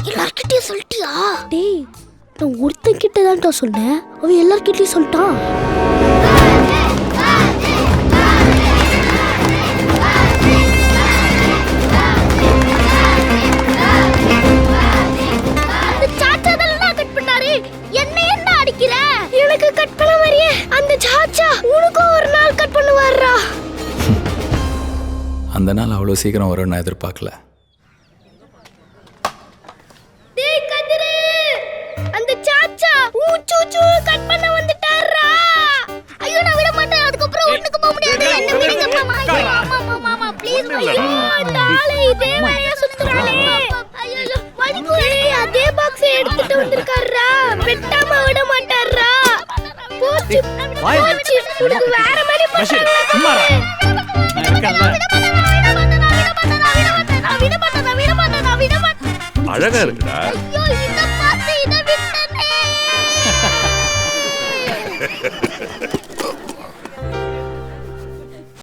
எல்லார்கிட்டயும் சொல்லிட்டியா? டேய், நான் ஒருத்தன் கிட்ட தான்டா சொன்னேன், அவன் எல்லார்கிட்டயும் சொல்லிட்டான். அந்த சாச்சா தான் கட் பண்ணாரு, என்ன என்ன அடிக்கிற? எனக்கு கட் பண்ண மாதிரியே அந்த சாச்சா உனக்கு ஒரு நாள் கட் பண்ணுவாரா? அந்த நாள் அவ்வளோ சீக்கிரம் வரும்னு நான் எதிர்பார்க்கல. டேய் கதிரு, அந்த சாச்சா ஊச்சூச்சு கட் பண்ண வந்துட்டாரா? ஐயோ நான் விட மாட்டேன், அதுக்கு அப்புறம் ஒண்ணுக்கு போக முடியாது. என்ன விடுங்க மாமா. மாமா ப்ளீஸ். ஐயோ இந்த ஆளே இதே வழியா சுத்துறானே. ஐயோ வடிக்குறே, அதே பாக்ஸ் எடுத்துட்டு வந்திருக்காரா, வெட்டாம விட மாட்டாரா? போச்சு உனக்கு வேற மாதிரி பண்றாங்க. அழகா இருக்குடா. ஐயோ இத பார்த்து இத விட்டனே.